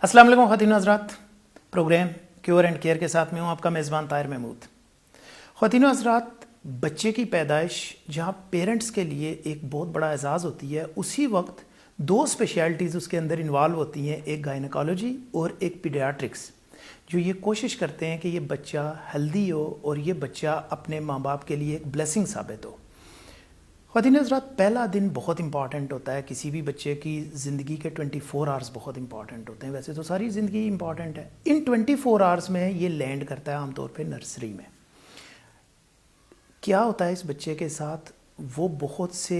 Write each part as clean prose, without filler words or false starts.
السلام علیکم خواتین و حضرات، پروگرام کیور اینڈ کیئر کے ساتھ میں ہوں آپ کا میزبان طاہر محمود۔ خواتین و حضرات، بچے کی پیدائش جہاں پیرنٹس کے لیے ایک بہت بڑا اعزاز ہوتی ہے، اسی وقت دو اسپیشلٹیز اس کے اندر انوالو ہوتی ہیں، ایک گائنیکالوجی اور ایک پیڈیاٹرکس، جو یہ کوشش کرتے ہیں کہ یہ بچہ ہیلدی ہو اور یہ بچہ اپنے ماں باپ کے لیے ایک بلیسنگ ثابت ہو۔ خواتین حضرات، پہلا دن بہت امپورٹنٹ ہوتا ہے، کسی بھی بچے کی زندگی کے 24 آورس بہت امپورٹنٹ ہوتے ہیں، ویسے تو ساری زندگی امپورٹنٹ ہے، ان 24 آورس میں یہ لینڈ کرتا ہے عام طور پہ نرسری میں۔ کیا ہوتا ہے اس بچے کے ساتھ، وہ بہت سے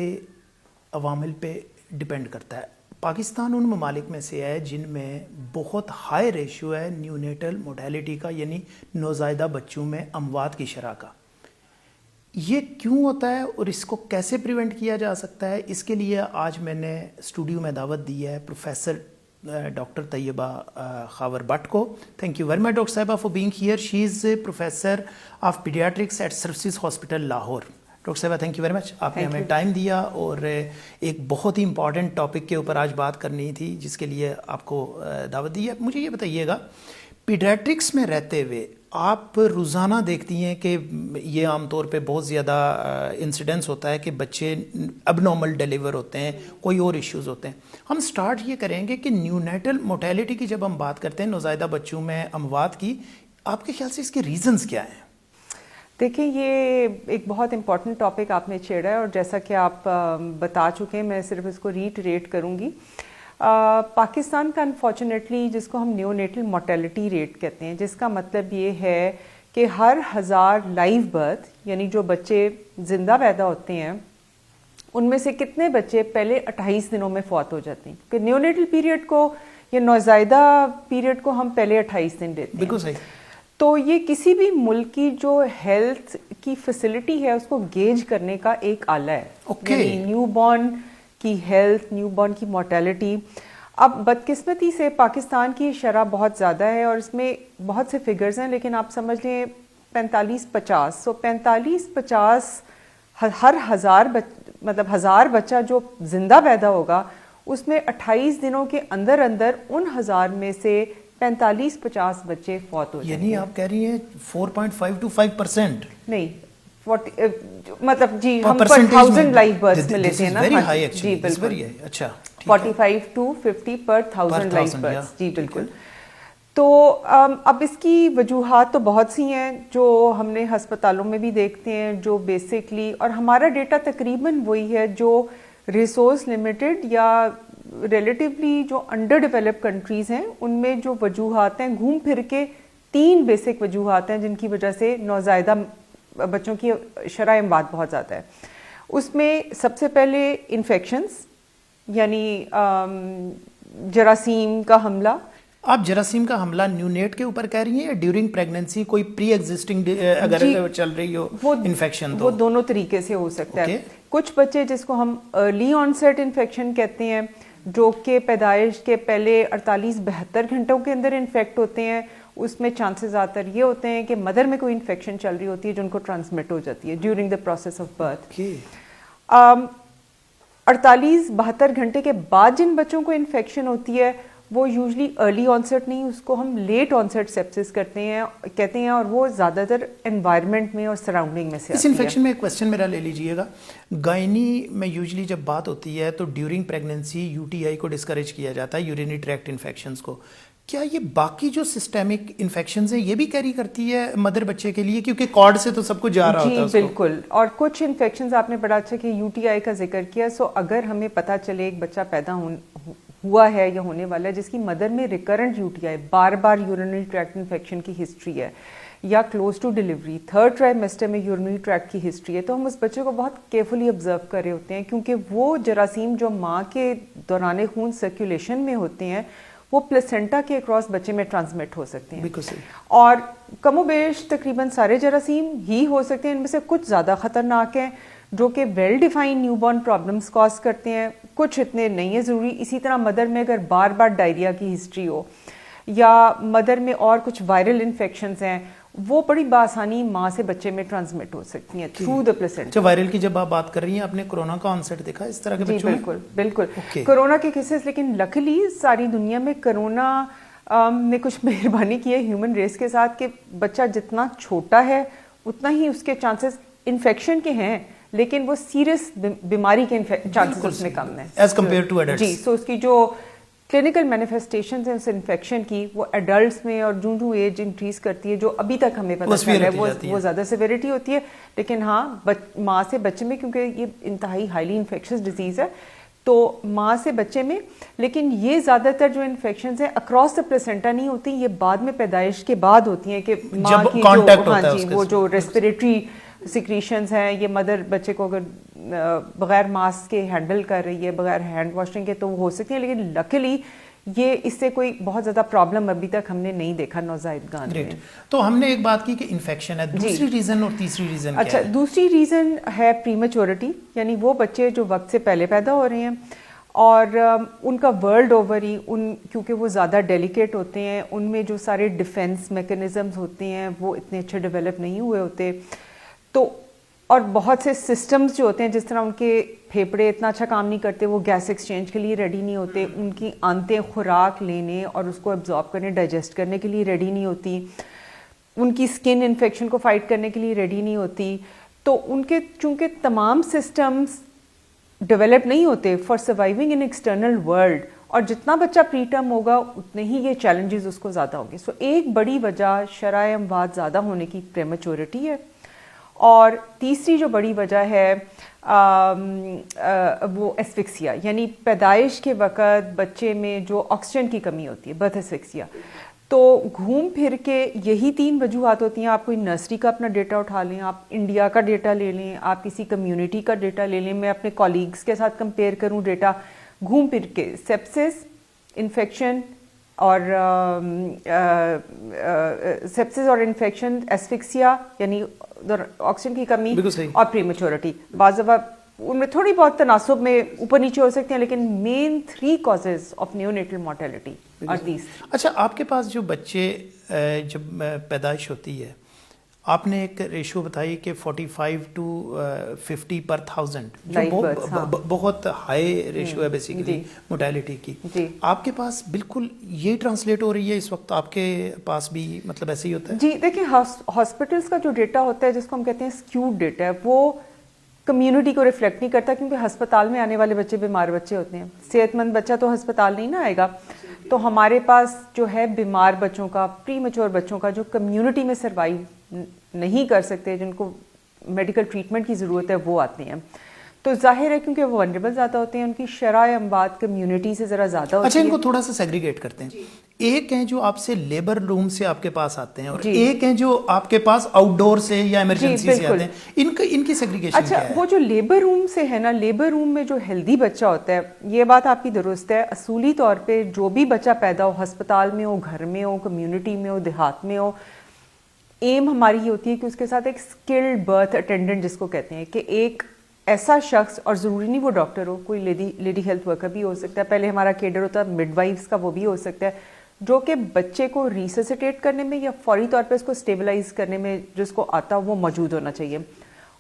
عوامل پہ ڈپینڈ کرتا ہے۔ پاکستان ان ممالک میں سے ہے جن میں بہت ہائی ریشو ہے نیونیٹل موڈیلٹی کا، یعنی نوزائیدہ بچوں میں اموات کی شرح کا۔ یہ کیوں ہوتا ہے اور اس کو کیسے پریونٹ کیا جا سکتا ہے، اس کے لیے آج میں نے اسٹوڈیو میں دعوت دی ہے پروفیسر ڈاکٹر طیبہ خاور بٹ کو۔ Thank you very much doctor صاحبہ for being here. She is professor of pediatrics at services hospital Lahore. Doctor صاحبہ تھینک یو ویری مچ، آپ نے ہمیں ٹائم دیا اور ایک بہت ہی امپورٹنٹ ٹاپک کے اوپر آج بات کرنی تھی جس کے لیے آپ کو دعوت دی ہے۔ مجھے یہ بتائیے گا، پیڈیاٹرکس میں رہتے ہوئے آپ روزانہ دیکھتی ہیں کہ یہ عام طور پہ بہت زیادہ انسیڈنس ہوتا ہے کہ بچے اب نارمل ڈیلیور ہوتے ہیں، کوئی اور ایشوز ہوتے ہیں۔ ہم سٹارٹ یہ کریں گے کہ نیونیٹل موٹیلٹی کی جب ہم بات کرتے ہیں، نوزائیدہ بچوں میں اموات کی، آپ کے خیال سے اس کے ریزنز کیا ہیں؟ دیکھیں، یہ ایک بہت امپورٹنٹ ٹاپک آپ نے چھیڑا ہے، اور جیسا کہ آپ بتا چکے ہیں، میں صرف اس کو ریٹریٹ کروں گی۔ پاکستان کا انفارچونیٹلی جس کو ہم نیونیٹل مورٹیلٹی ریٹ کہتے ہیں، جس کا مطلب یہ ہے کہ ہر 1000 لائیو برتھ، یعنی جو بچے زندہ پیدا ہوتے ہیں، ان میں سے کتنے بچے پہلے 28 دنوں میں فوت ہو جاتے ہیں، کہ نیونیٹل پیریڈ کو یا نوزائیدہ پیریڈ کو ہم پہلے 28 دن دیتے ہیں۔ بالکل صحیح۔ تو یہ کسی بھی ملک کی جو ہیلتھ کی فیسلٹی ہے اس کو گیج کرنے کا ایک آلہ ہے، یعنی نیو بورن کی ہیلتھ، نیو بورن کی مورٹیلٹی۔ اب بدقسمتی سے پاکستان کی شرح بہت زیادہ ہے اور اس میں بہت سے فگرز ہیں، لیکن آپ سمجھ لیں 45-50، سو 45-50 ہر 1000 بچہ جو زندہ پیدا ہوگا، اس میں 28 دنوں کے اندر اندر ان 1000 میں سے 45-50 بچے فوت ہو جائیں گے۔ یعنی آپ کہہ رہی ہیں 4.5 to 5%؟ نہیں، مطلب جی ہم 1000 لائیو برتھ میں لیتے ہیں نا، جی بالکل، اچھا 45 to 50 پر 1000 لائیو برتھ، جی بالکل۔ تو اب اس کی وجوہات تو بہت سی ہیں جو ہم نے ہسپتالوں میں بھی دیکھتے ہیں، جو بیسکلی، اور ہمارا ڈیٹا تقریباً وہی ہے جو ریسورس لمیٹڈ یا ریلیٹیولی جو انڈر ڈیولپ کنٹریز ہیں ان میں جو وجوہات ہیں، گھوم پھر کے 3 بیسک وجوہات ہیں جن کی وجہ سے نوزائیدہ بچوں کی شرح اموات بہت زیادہ ہے۔ اس میں سب سے پہلے انفیکشنز، یعنی جراثیم کا حملہ۔ آپ جراثیم کا حملہ نیونیٹ کے اوپر کہہ رہی ہیں یا ڈیورنگ پریگننسی کوئی پری ایگزسٹنگ اگر چل رہی ہو انفیکشن؟ وہ دونوں طریقے سے ہو سکتا ہے۔ کچھ بچے جس کو ہم ارلی آنسیٹ انفیکشن کہتے ہیں، جو کہ پیدائش کے پہلے 48-72 گھنٹوں کے اندر انفیکٹ ہوتے ہیں، اس میں چانسز زیادہ تر یہ ہوتے ہیں کہ مدر میں کوئی انفیکشن چل رہی ہوتی ہے جو ان کو ٹرانسمٹ ہو جاتی ہے during the process of birth. 48-72 گھنٹے کے بعد جن بچوں کو انفیکشن ہوتی ہے وہ یوزلی ارلی آنسیٹ نہیں، اس کو ہم لیٹ آنسیٹ سیپسس کہتے ہیں، اور وہ زیادہ تر انوائرمنٹ میں اور سراؤنڈنگ میں سے آتی ہے۔ اس انفیکشن میں ایک کوسچن میرا لے لیجئے گا، گائنی میں یوزلی جب بات ہوتی ہے تو ڈیورنگ پریگننسی UTI کو ڈسکریج کیا جاتا ہے، یورینری ٹریکٹ انفیکشنز کو۔ کیا یہ باقی جو سسٹمک انفیکشنز ہیں یہ بھی کیری کرتی ہے مدر بچے کے لیے، کیونکہ کارڈ سے تو سب کچھ جا رہا ہوتا ہے؟ جی بالکل، اور کچھ انفیکشنز آپ نے بڑا اچھا کہ UTI کا ذکر کیا، سو اگر ہمیں پتہ چلے ایک بچہ پیدا ہوا ہے یا ہونے والا ہے جس کی مدر میں ریکرنٹ UTI، بار بار یورینری ٹریکٹ انفیکشن کی ہسٹری ہے، یا کلوز ٹو ڈیلیوری 3rd ٹرائمیسٹر میں یورینری ٹریکٹ کی ہسٹری ہے، تو ہم اس بچے کو بہت کیئرفلی آبزرو کر رہے ہوتے ہیں، کیونکہ وہ جراثیم جو ماں کے دوران خون سرکولیشن میں ہوتے ہیں وہ پلیسنٹا کے اکراس بچے میں ٹرانسمٹ ہو سکتے ہیں، اور کم و بیش تقریباً سارے جراثیم ہی ہو سکتے ہیں، ان میں سے کچھ زیادہ خطرناک ہیں جو کہ well define newborn problems cause کرتے ہیں، کچھ اتنے نہیں ہے ضروری۔ اسی طرح مدر میں اگر بار بار ڈائریا کی ہسٹری ہو یا مدر میں اور کچھ وائرل انفیکشنز ہیں، وہ بڑی بآسانی ماں سے بچے میں ٹرانسمٹ ہو سکتی ہیں تھرو دا پلیسنٹا۔ وائرل کی جب آپ بات کر رہی ہیں، آپ نے کرونا کا آنسیٹ دیکھا اس طرح کے بچوں میں؟ بالکل بالکل، کرونا کے کیسز، لیکن لکیلی ساری دنیا میں کرونا نے کچھ مہربانی کی ہے ہیومن ریس کے ساتھ کہ بچہ جتنا چھوٹا ہے اتنا ہی اس کے چانسز انفیکشن کے ہیں، لیکن وہ سیریس بیماری کے چانسز اس میں کم ہیں ایز کمپیئر ٹو ایڈلٹس. جی. سو اس کی جو کلینکل مینیفیسٹیشنز ہیں اس انفیکشن کی وہ ایڈلٹس میں اور جو ایج انکریز کرتی ہے جو ابھی تک ہمیں پتہ چلا ہے وہ زیادہ سیویرٹی ہوتی ہے. لیکن ہاں ماں سے بچے میں، کیونکہ یہ انتہائی ہائیلی انفیکشس ڈیزیز ہے، تو ماں سے بچے میں، لیکن یہ زیادہ تر جو انفیکشنز ہیں اکراس دا پلیسنٹا نہیں ہوتی، یہ بعد میں پیدائش کے بعد ہوتی ہیں کہ ماں کی جو ہاں جی وہ جو ریسپریٹری سیکریشنز ہیں، یہ مدر بچے کو اگر بغیر ماسک کے ہینڈل کر رہی ہے، بغیر ہینڈ واشنگ کے، تو وہ ہو سکتی ہیں. لیکن لکیلی یہ اس سے کوئی بہت زیادہ پرابلم ابھی تک ہم نے نہیں دیکھا نوزائیدگان میں. تو ہم نے ایک بات کی کہ انفیکشن ہے، دوسری ریزن اور تیسری ریزن کیا ہے؟ اچھا، دوسری ریزن ہے پریمیچورٹی، یعنی وہ بچے جو وقت سے پہلے پیدا ہو رہے ہیں اور ان کا ورلڈ اوور ہی کیونکہ وہ زیادہ ڈیلیکیٹ ہوتے ہیں، ان میں جو سارے ڈیفنس میکانزمز ہوتے ہیں وہ اتنے اچھے ڈیولپ نہیں ہوئے ہوتے. تو اور بہت سے سسٹمز جو ہوتے ہیں، جس طرح ان کے پھیپھڑے اتنا اچھا کام نہیں کرتے، وہ گیس ایکسچینج کے لیے ریڈی نہیں ہوتے، ان کی آنتیں خوراک لینے اور اس کو ایبزارب کرنے، ڈائجسٹ کرنے کے لیے ریڈی نہیں ہوتی، ان کی اسکن انفیکشن کو فائٹ کرنے کے لیے ریڈی نہیں ہوتی. تو ان کے چونکہ تمام سسٹمز ڈیولپ نہیں ہوتے for surviving in external world, اور جتنا بچہ پری ٹرم ہوگا اتنے ہی یہ چیلنجز اس کو زیادہ ہوں گے. سو ایک بڑی وجہ شرح اموات زیادہ ہونے کی پریمیچورٹی ہے. اور تیسری جو بڑی وجہ ہے وہ اسفکسیا، یعنی پیدائش کے وقت بچے میں جو آکسیجن کی کمی ہوتی ہے، برتھ اسفکسیا. تو گھوم پھر کے یہی 3 وجوہات ہوتی ہیں. آپ کوئی نرسری کا اپنا ڈیٹا اٹھا لیں، آپ انڈیا کا ڈیٹا لے لیں، آپ کسی کمیونٹی کا ڈیٹا لے لیں، میں اپنے کولیگز کے ساتھ کمپیئر کروں ڈیٹا، گھوم پھر کے سیپسس، انفیکشن اور سیپسس اور انفیکشن، ایسفکسیا یعنی آکسیجن کی کمی اور پریمیچورٹی. بعض دفعہ ان میں تھوڑی بہت تناسب میں اوپر نیچے ہو سکتے ہیں، لیکن main 3 causes of neonatal mortality are these. اچھا، آپ کے پاس جو بچے جب پیدائش ہوتی ہے، آپ نے ایک ریشو بتائی کہ 45 to 50 پر 1000، جو بہت ہائی ریشو ہے بیسیکلی موٹیلٹی کی. آپ کے پاس بالکل یہ ٹرانسلیٹ ہو رہی ہے اس وقت؟ آپ کے پاس بھی مطلب ایسے ہی ہوتا ہے؟ جی دیکھیں، ہاسپٹلس کا جو ڈیٹا ہوتا ہے جس کو ہم کہتے ہیں اسکیوڈ ڈیٹا، وہ کمیونٹی کو ریفلیکٹ نہیں کرتا، کیونکہ ہسپتال میں آنے والے بچے بیمار بچے ہوتے ہیں. صحت مند بچہ تو ہسپتال نہیں نہ آئے گا. تو ہمارے پاس جو ہے بیمار بچوں کا، پری میچور بچوں کا جو کمیونٹی میں سروائیو نہیں کر سکتے، جن کو میڈیکل ٹریٹمنٹ کی ضرورت ہے، وہ آتے ہیں. تو ظاہر ہے کیونکہ وہ ونریبل زیادہ ہوتے ہیں، ان کی شرح اموات کمیونٹی سے ذرا زیادہ ہوتی ہے. اچھا، ان کو تھوڑا سا سیگریگیٹ کرتے ہیں. ایک ہیں جو آپ سے لیبر روم سے آپ کے پاس آتے ہیں، اور ایک ہیں جو آپ کے پاس آؤٹ ڈور سے یا ایمرجنسی سے آتے ہیں. ان کی سیگریگیشن اچھا، وہ جو لیبر روم سے ہے نا، لیبر روم میں جو ہیلدی بچہ ہوتا ہے، یہ بات آپ کی درست ہے. اصولی طور پہ جو بھی بچہ پیدا ہو، ہسپتال میں ہو، گھر میں ہو، کمیونٹی میں ہو، دیہات میں ہو، ایم ہماری یہ ہوتی ہے کہ اس کے ساتھ ایک اسکلڈ برتھ اٹینڈنٹ جس کو کہتے ہیں، کہ ایک ایسا شخص، اور ضروری نہیں وہ ڈاکٹر ہو، کوئی لیڈی ہیلتھ ورکر بھی ہو سکتا ہے، پہلے ہمارا کیڈر ہوتا ہے مڈ وائفز کا، وہ بھی ہو سکتا ہے، جو کہ بچے کو ریسسیٹیٹ کرنے میں یا فوری طور پہ اس کو اسٹیبلائز کرنے میں جس کو آتا وہ موجود ہونا چاہیے.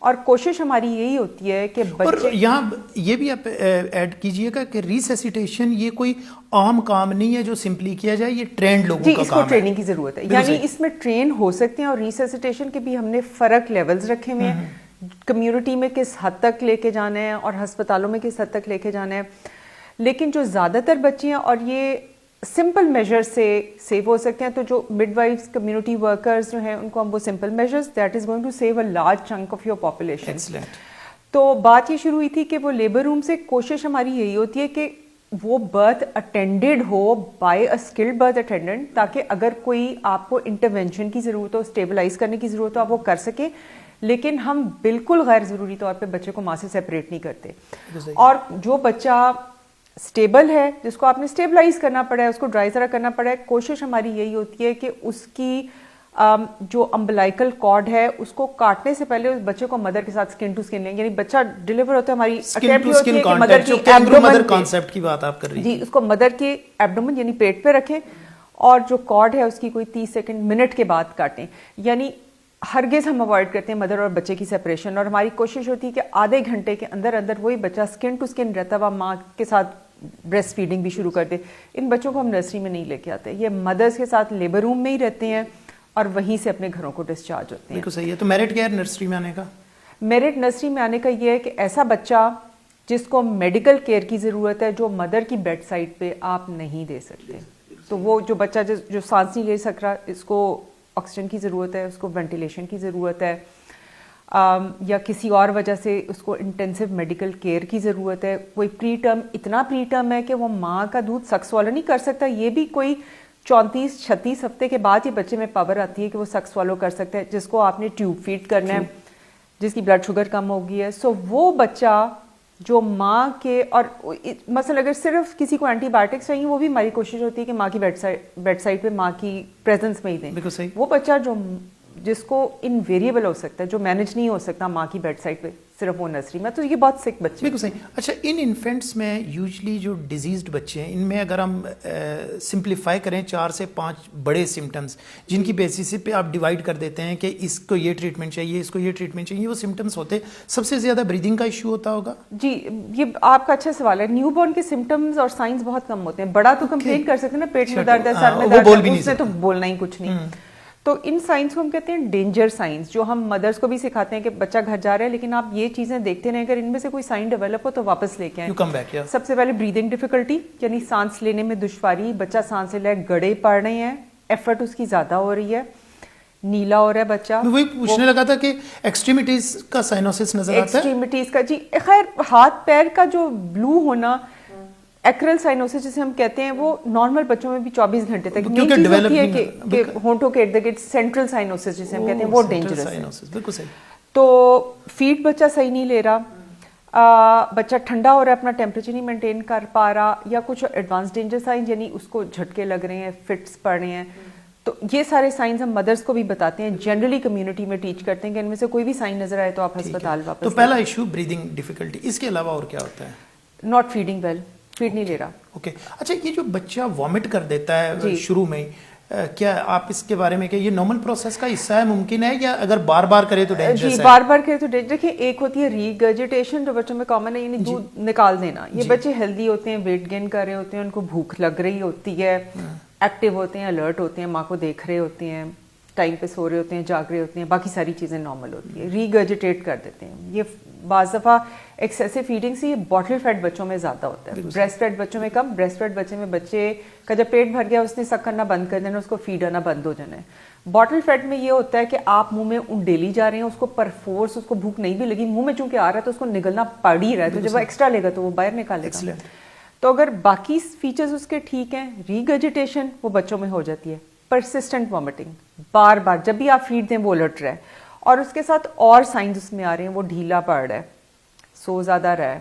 اور کوشش ہماری یہی ہوتی ہے کہ اور یہاں یہ بھی آپ ایڈ کیجئے گا کہ ریسسیٹیشن یہ کوئی عام کام نہیں ہے جو سمپلی کیا جائے، یہ ٹرینڈ لوگوں کا کام ہے. اس کو ٹریننگ کی ضرورت ہے، یعنی اس میں ٹرین ہو سکتے ہیں. اور ریسسیٹیشن کے بھی ہم نے فرق لیولز رکھے ہوئے ہیں، کمیونٹی میں کس حد تک لے کے جانا ہے اور ہسپتالوں میں کس حد تک لے کے جانا ہے. لیکن جو زیادہ تر بچے ہیں، اور یہ سمپل میجر سے سیو ہو سکتے ہیں، تو جو مڈ وائفز، کمیونٹی ورکرز جو ہیں، ان کو ہم وہ simple measures, that is going to save a large chunk of your population. تو بات یہ شروع ہوئی تھی کہ وہ لیبر روم سے کوشش ہماری یہی ہوتی ہے کہ وہ برتھ اٹینڈڈ ہو by a skilled birth attendant, تاکہ اگر کوئی آپ کو انٹرونشن کی ضرورت ہو، اسٹیبلائز کرنے کی ضرورت ہو، آپ وہ کر سکیں. لیکن ہم بالکل غیر ضروری طور پہ بچے کو ماں سے سیپریٹ نہیں کرتے. اور جو بچہ اسٹیبل ہے، جس کو آپ نے اسٹیبلائز کرنا پڑا ہے، اس کو ڈرائی ذرا کرنا پڑا ہے، کوشش ہماری یہی ہوتی ہے کہ اس کی جو امبلائکل کارڈ ہے اس کو کاٹنے سے پہلے اس بچے کو مدر کے ساتھ اسکن ٹو اسکن لیں. یعنی بچہ ڈیلیور ہوتا ہے، ہماری اٹیمپٹ ہوتی ہے کہ مدر کی ایبڈومن کانسیپٹ کی بات آپ کر رہی ہیں، جی، اس کو مدر کے ایبڈومن یعنی پیٹ پہ رکھیں، اور جو کارڈ ہے اس کی کوئی 30 سیکنڈ منٹ کے بعد کاٹیں. یعنی ہرگز ہم اوائڈ کرتے ہیں مدر اور بچے کی سیپریشن. اور ہماری کوشش ہوتی ہے کہ آدھے گھنٹے کے اندر اندر وہی بچہ اسکن ٹو اسکن رہتا ہوا ماں کے ساتھ بریسٹ فیڈنگ بھی شروع کر دے. ان بچوں کو ہم نرسری میں نہیں لے کے آتے, یہ مدرس کے ساتھ لیبر روم میں ہی رہتے ہیں اور وہیں سے اپنے گھروں کو ڈسچارج ہوتے ہیں. بالکل صحیح ہے. تو میرٹ کیا ہے نرسری میں آنے کا؟ میرٹ نرسری میں آنے کا یہ ہے کہ ایسا بچہ جس کو میڈیکل کیئر کی ضرورت ہے, جو مدر کی بیڈ سائڈ پہ آپ نہیں دے سکتے. تو وہ جو بچہ جو سانس نہیں لے سک رہا, اس کو آکسیجن کی ضرورت ہے, اس کو وینٹیلیشن کی ضرورت ہے, یا کسی اور وجہ سے اس کو انٹینسو میڈیکل کیئر کی ضرورت ہے. کوئی پری ٹرم, اتنا پری ٹرم ہے کہ وہ ماں کا دودھ سک سوالو نہیں کر سکتا, یہ بھی کوئی 34-36 ہفتے کے بعد یہ بچے میں پاور آتی ہے کہ وہ سک سوالو کر سکتا ہے, جس کو آپ نے ٹیوب فیڈ کرنا ہے, جس کی بلڈ شوگر کم ہو گئی ہے. سو وہ بچہ جو ماں کے, اور مثلا اگر صرف کسی کو اینٹی بایوٹکس چاہیے, وہ بھی ہماری کوشش ہوتی ہے کہ ماں کی بیڈ سائڈ پہ ماں کی پریزنس میں ہی دیں. بالکل صحیح. وہ بچہ جس کو انویریبل ہو سکتا ہے, جو مینج نہیں ہو سکتا ماں کی بیڈ سائڈ پہ, صرف وہ نرسری میں, تو یہ بہت سک بچے. بالکل صحیح. اچھا, ان انفینٹس میں یوزلی جو ڈیزیزڈ بچے ہیں, ان میں اگر ہم سمپلیفائی کریں 4 سے 5 بڑے سمٹمز جن کی بیسس پہ آپ ڈیوائڈ کر دیتے ہیں کہ اس کو یہ ٹریٹمنٹ چاہیے, اس کو یہ ٹریٹمنٹ چاہیے, وہ سمٹمز ہوتے, سب سے زیادہ بریدنگ کا ایشو ہوتا ہوگا. جی, یہ آپ کا اچھا سوال ہے. نیو بورن کے سمٹمز اور سائنس بہت کم ہوتے ہیں. بڑا تو کمپلین کر سکتے ہیں نا, پیٹ میں درد ہے, سر میں درد ہے, اس نے تو بولنا ہی کچھ نہیں. تو ان سائنس کو ہم کہتے ہیں ڈینجر سائنس, جو ہم مدرس کو بھی سکھاتے ہیں کہ بچہ گھر جا رہا ہے لیکن آپ یہ چیزیں دیکھتے رہیں, اگر ان میں سے کوئی سائن ڈیولپ ہو تو واپس لے کے آئیں. سب سے پہلے بریدنگ ڈیفیکلٹی, یعنی سانس لینے میں دشواری, بچہ سانس لے گڑے پڑ رہے ہیں, ایفرٹ اس کی زیادہ ہو رہی ہے, نیلا ہو رہا ہے بچہ. میں وہی پوچھنے لگا تھا کہ ایکسٹریمیٹیز کا سائنوسس نظر آتا ہے. ایکسٹریمیٹیز کا, جی خیر ہاتھ پیر کا جو بلو ہونا, ایکرل سائنوسس جسے ہم کہتے ہیں, وہ نارمل بچوں میں بھی 24 گھنٹے تک. مین چیز ہوتی ہے کہ ہونٹوں کے ارد گرد سینٹرل سائنوسس جسے ہم کہتے ہیں, وہ ڈینجرس ہے. بالکل صحیح. تو فیڈ بچہ صحیح نہیں لے رہا, بچہ ٹھنڈا ہو رہا ہے, اپنا ٹیمپریچر نہیں مینٹین کر پا رہا, یا کچھ ایڈوانس ڈینجر سائن, یعنی اس کو جھٹکے لگ رہے ہیں, فٹس پڑ رہے ہیں. تو یہ سارے سائنس ہم مدرس کو بھی بتاتے ہیں, جنرلی کمیونٹی میں ٹیچ کرتے ہیں کہ ان میں سے کوئی بھی سائن نظر آئے تو آپ ہسپتال واپس. تو پہلا ایشو بریدنگ ڈیفیکلٹی, اس کے علاوہ اور کیا ہوتا ہے؟ ناٹ فیڈنگ ویل, فیڈ نہیں لے رہا. اوکے. اچھا, یہ جو بچہ وامٹ کر دیتا ہے شروع میں, کیا آپ اس کے بارے میں کہ یہ نارمل پروسیس کا حصہ ہے, ممکن ہے, یا اگر بار بار کرے تو ڈینجرس ہے؟ جی, بار بار کرے تو ڈینجرس. دیکھیں, ایک ہوتی ہے ریگرجیٹیشن جو بچوں میں کامن ہے, یعنی دودھ نکال دینا. یہ بچے ہیلدی ہوتے ہیں, ویٹ گین کر رہے ہوتے ہیں, ان کو بھوک لگ رہی ہوتی ہے, ایکٹیو ہوتے ہیں, الرٹ ہوتے ہیں, ماں کو دیکھ رہے ہوتے ہیں, ٹائم پہ سو رہے ہوتے ہیں, جاگ رہے ہوتے ہیں, باقی ساری چیزیں نارمل ہوتی ہیں, ریگرجیٹیٹ کر دیتے ہیں. یہ بعض دفعہ ایکسیسو فیڈنگ سے یہ باٹل فیڈ بچوں میں زیادہ ہوتا ہے, بریسٹ فیڈ بچوں میں کم. بریسٹ فیڈ بچے میں بچے کا جب پیٹ بھر گیا, اس نے سک کرنا بند کر دینا, اس کو فیڈ آنا بند ہو جانا ہے. باٹل فیڈ میں یہ ہوتا ہے کہ آپ منہ میں ڈیلی جا رہے ہیں, اس کو پر فورس, اس کو بھوک نہیں بھی لگی, منہ میں چونکہ آ رہا ہے تو اس کو نگلنا پڑ ہی رہا ہے, تو جب وہ ایکسٹرا لے گا تو وہ باہر نکالے گا. تو اگر باقی فیچرز اس کے ٹھیک ہیں, ریگرجیٹیشن وہ بچوں میں ہو جاتی ہے. پرسسٹنٹ وامٹنگ, بار بار جب بھی آپ فیڈ دیں وہ الٹ رہا ہے, اور اس کے ساتھ اور سائنز اس میں آ رہے ہیں, وہ ڈھیلا پڑ رہا ہے, سو زیادہ رہا ہے,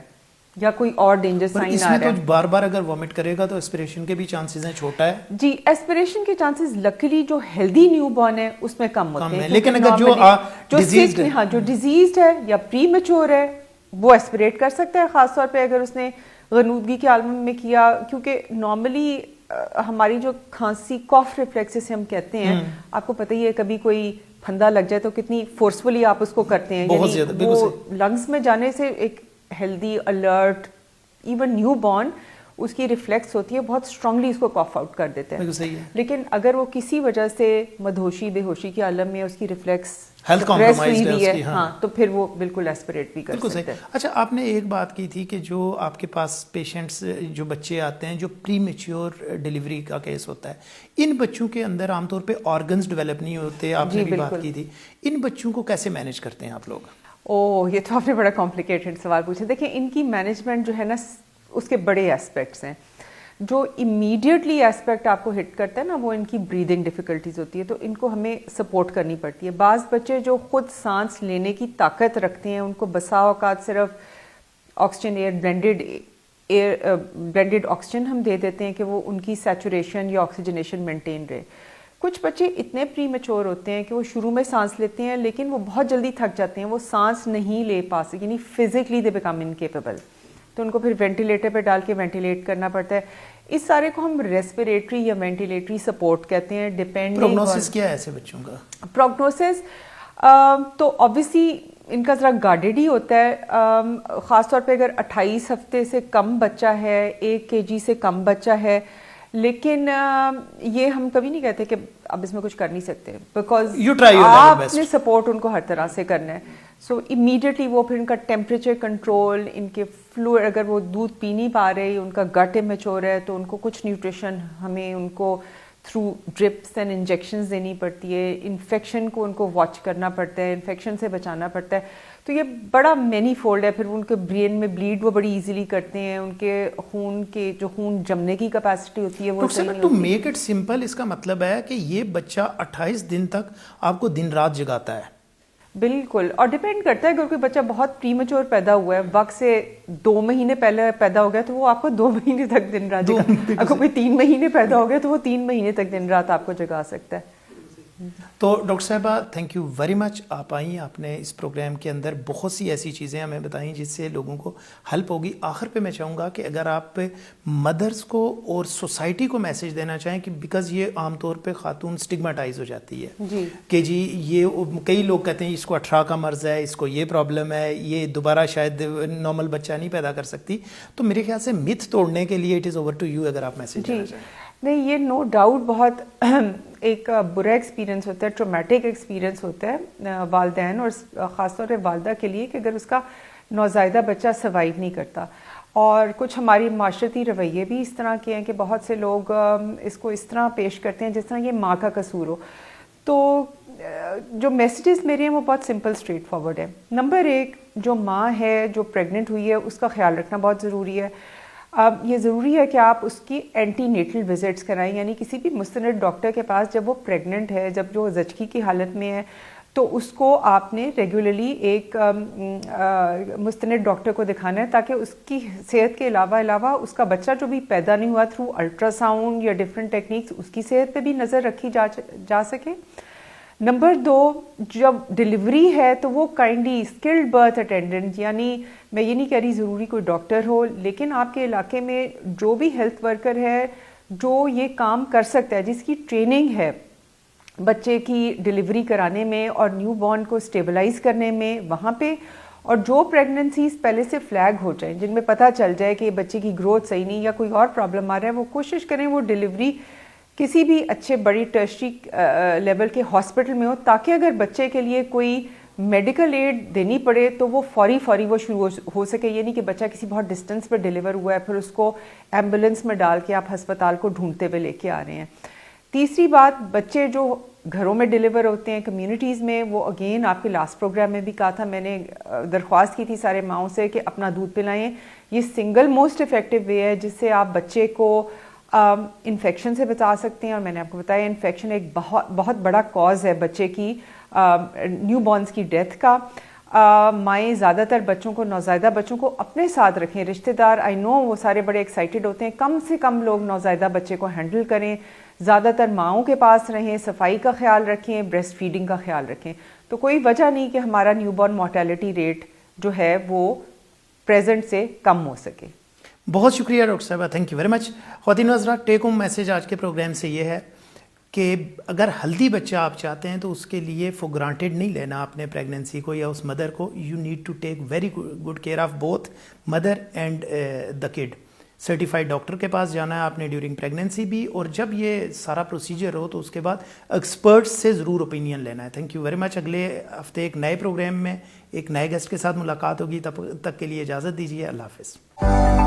یا کوئی اور ڈینجر سائن آ رہا ہے. تو بار بار اگر وامٹ کرے گا تو ایسپریشن کے بھی چانسز ہیں, چھوٹا ہے. جی, ایسپریشن کے چانسز لکیلی جو ہیلدی نیو بورن ہے اس میں کم ہوتے ہیں, لیکن اگر جو ڈیزیزڈ ہے یا پری میچور ہے وہ ایسپریٹ کر سکتا ہے, خاص طور پہ اگر اس نے غنودگی کے عالم میں کیا. کیونکہ نارملی ہماری جو کھانسی کاف ریفلیکس سے ہم کہتے ہیں, آپ کو پتہ ہی ہے, کبھی کوئی پھندا لگ جائے تو کتنی فورسفلی آپ اس کو کرتے ہیں, یعنی وہ لنگس میں جانے سے ایک healthy, alert, even newborn, اس کی ریفلیکس ہوتی ہے, بہت اسٹرانگلی اس کو کاف آؤٹ کر دیتے ہیں. لیکن اگر وہ کسی وجہ سے مدہوشی بے ہوشی کے عالم میں اس کی ریفلیکس ہیلتھ کمپرومائزڈ ہے, ہاں, تو پھر وہ بالکل ایسپریٹ بھی کر سکتے ہیں. اچھا, آپ نے ایک بات کی تھی کہ جو آپ کے پاس پیشنٹس, جو بچے آتے ہیں جو پری میچور ڈیلیوری کا کیس ہوتا ہے, ان بچوں کے اندر عام طور پہ آرگنز ڈیولپ نہیں ہوتے, آپ نے بھی بات کی تھی, ان بچوں کو کیسے مینیج کرتے ہیں آپ لوگ؟ یہ تو آپ نے بڑا کمپلیکیٹڈ سوال پوچھا. دیکھیں, ان کی مینجمنٹ جو ہے نا, اس کے بڑے ایسپیکٹس ہیں. جو امیڈیٹلی ایسپیکٹ آپ کو ہٹ کرتا ہے نا, وہ ان کی بریدنگ ڈیفیکلٹیز ہوتی ہے, تو ان کو ہمیں سپورٹ کرنی پڑتی ہے. بعض بچے جو خود سانس لینے کی طاقت رکھتے ہیں, ان کو بسا اوقات صرف آکسیجن ایئر بلینڈڈ آکسیجن ہم دے دیتے ہیں کہ وہ ان کی سیچوریشن یا آکسیجنیشن مینٹین رہے. کچھ بچے اتنے پری میچور ہوتے ہیں کہ وہ شروع میں سانس لیتے ہیں لیکن وہ بہت جلدی تھک جاتے ہیں, وہ سانس نہیں لے پا سکتے, یعنی فزیکلی دے بیکم انکیپیبل, تو ان کو پھر وینٹیلیٹر پہ ڈال کے وینٹیلیٹ کرنا پڑتا ہے. اس سارے کو ہم ریسپیریٹری یا وینٹیلیٹری سپورٹ کہتے ہیں. ڈیپینڈنگ پروگنوسس کیا ہے ایسے بچوں کا؟ پروگنوسس تو obviously ان کا ذرا گارڈیڈ ہی ہوتا ہے، خاص طور پہ اگر 28 ہفتے سے کم بچہ ہے، 1 kg سے کم بچہ ہے. لیکن یہ ہم کبھی نہیں کہتے کہ اب اس میں کچھ کر نہیں سکتے، بیکاز آپ نے سپورٹ ان کو ہر طرح سے کرنا ہے. سو امیڈیٹلی وہ پھر ان کا ٹیمپریچر کنٹرول، ان کے فلوئڈ، اگر وہ دودھ پی نہیں پا رہے، ان کا گٹ امیچور ہے، تو ان کو کچھ نیوٹریشن ہمیں ان کو تھرو ڈرپس اینڈ انجیکشنز دینی پڑتی ہے. انفیکشن کو ان کو واچ کرنا پڑتا ہے، انفیکشن سے بچانا پڑتا ہے. تو یہ بڑا مینی فولڈ ہے. پھر ان کے برین میں بلیڈ وہ بڑی ایزیلی کرتے ہیں، ان کے خون جمنے کی کیپیسٹی ہوتی ہے وہ صحیح نہیں ٹو ہوتی. میک اٹ سمپل، اس کا مطلب ہے کہ یہ بچہ 28 دن تک آپ کو دن رات جگاتا ہے. بالکل، اور ڈیپینڈ کرتا ہے اگر کوئی بچہ بہت پری میچور پیدا ہوا ہے، وقت سے 2 مہینے پہلے پیدا ہو گیا، تو وہ آپ کو 2 مہینے تک دن رات جگا. اگر کوئی 3 مہینے پیدا ہو گیا تو وہ 3 مہینے تک دن رات آپ کو جگا سکتا ہے. تو ڈاکٹر صاحبہ تھینک یو ویری مچ، آپ آئیں، آپ نے اس پروگرام کے اندر بہت سی ایسی چیزیں ہمیں بتائیں جس سے لوگوں کو ہیلپ ہوگی. آخر پہ میں چاہوں گا کہ اگر آپ مدرس کو اور سوسائٹی کو میسج دینا چاہیں کہ بیکاز یہ عام طور پہ خاتون سٹگماٹائز ہو جاتی ہے جی کہ جی یہ کئی لوگ کہتے ہیں اس کو 18 کا مرض ہے، اس کو یہ پرابلم ہے، یہ دوبارہ شاید نارمل بچہ نہیں پیدا کر سکتی. تو میرے خیال سے متھ توڑنے کے لیے it is over to you, اگر آپ میسج دینا چاہیں. نہیں، یہ نو ڈاؤٹ بہت ایک برا ایکسپیرینس ہوتا ہے، ٹرومیٹک ایکسپیرینس ہوتا ہے والدین اور خاص طور پہ والدہ کے لیے، کہ اگر اس کا نوزائیدہ بچہ سروائیو نہیں کرتا. اور کچھ ہماری معاشرتی رویے بھی اس طرح کے ہیں کہ بہت سے لوگ اس کو اس طرح پیش کرتے ہیں جس طرح یہ ماں کا قصور ہو. تو جو میسیجز میرے ہیں وہ بہت سمپل اسٹریٹ فارورڈ ہے. نمبر 1، جو ماں ہے جو پریگننٹ ہوئی ہے اس کا خیال رکھنا بہت ضروری ہے. اب یہ ضروری ہے کہ آپ اس کی اینٹی نیٹل وزٹس کرائیں، یعنی کسی بھی مستند ڈاکٹر کے پاس جب وہ پریگننٹ ہے، جب جو زچگی کی حالت میں ہے، تو اس کو آپ نے ریگولرلی ایک مستند ڈاکٹر کو دکھانا ہے، تاکہ اس کی صحت کے علاوہ اس کا بچہ جو بھی پیدا نہیں ہوا تھرو الٹرا ساؤنڈ یا ڈفرینٹ ٹیکنیکس، اس کی صحت پہ بھی نظر رکھی جا سکے. نمبر 2، جب ڈلیوری ہے تو وہ کائنڈلی اسکلڈ برتھ اٹینڈنٹ، یعنی میں یہ نہیں کہہ رہی ضروری کوئی ڈاکٹر ہو، لیکن آپ کے علاقے میں جو بھی ہیلتھ ورکر ہے جو یہ کام کر سکتا ہے، جس کی ٹریننگ ہے بچے کی ڈلیوری کرانے میں اور نیو بورن کو اسٹیبلائز کرنے میں، وہاں پہ، اور جو پریگننسیز پہلے سے فلیگ ہو جائیں، جن میں پتہ چل جائے کہ بچے کی گروتھ صحیح نہیں یا کوئی اور پرابلم آ رہا ہے، وہ کوشش کریں وہ ڈلیوری کسی بھی اچھے بڑی ٹرشری لیول کے ہاسپٹل میں ہو، تاکہ اگر بچے کے لیے کوئی میڈیکل ایڈ دینی پڑے تو وہ فوری وہ شروع ہو سکے. یہ نہیں کہ بچہ کسی بہت ڈسٹینس پہ ڈیلیور ہوا ہے پھر اس کو ایمبولینس میں ڈال کے آپ ہسپتال کو ڈھونڈتے ہوئے لے کے آ رہے ہیں. تیسری بات، بچے جو گھروں میں ڈیلیور ہوتے ہیں کمیونٹیز میں، وہ اگین آپ کے لاسٹ پروگرام میں بھی کہا تھا، میں نے درخواست کی تھی سارے ماؤں سے کہ اپنا دودھ پلائیں. یہ سنگل موسٹ افیکٹو وے ہے جس سے آپ بچے کو انفیکشن سے بچا سکتے ہیں. اور میں نے آپ کو بتایا انفیکشن ایک بہت بڑا کاز ہے بچے کی نیو بورنز کی ڈیتھ کا. مائیں زیادہ تر بچوں کو، نوزائیدہ بچوں کو اپنے ساتھ رکھیں. رشتہ دار آئی نو وہ سارے بڑے ایکسائٹیڈ ہوتے ہیں، کم سے کم لوگ نوزائیدہ بچے کو ہینڈل کریں. زیادہ تر ماؤں کے پاس رہیں، صفائی کا خیال رکھیں، بریسٹ فیڈنگ کا خیال رکھیں. تو کوئی وجہ نہیں کہ ہمارا نیو بورن مورٹیلٹی ریٹ جو ہے وہ پریزنٹ سے کم ہو سکے. بہت شکریہ ڈاکٹر صاحبہ، تھینک یو ویری مچ. خواتین و حضرات، ٹیک ہوم میسج آج کے پروگرام سے یہ ہے کہ اگر ہیلدی بچہ آپ چاہتے ہیں تو اس کے لیے فور گرانٹیڈ نہیں لینا اپنے پریگننسی کو یا اس مدر کو. You need to take very good care of both mother and the kid. Certified doctor کے پاس جانا ہے آپ نے ڈیورنگ پریگننسی بھی، اور جب یہ سارا پروسیجر ہو تو اس کے بعد ایکسپرٹس سے ضرور اوپینین لینا ہے. تھینک یو ویری مچ. اگلے ہفتے ایک نئے پروگرام میں ایک نئے گیسٹ کے ساتھ ملاقات ہوگی. تب تک کے لیے اجازت دیجیے. اللہ حافظ.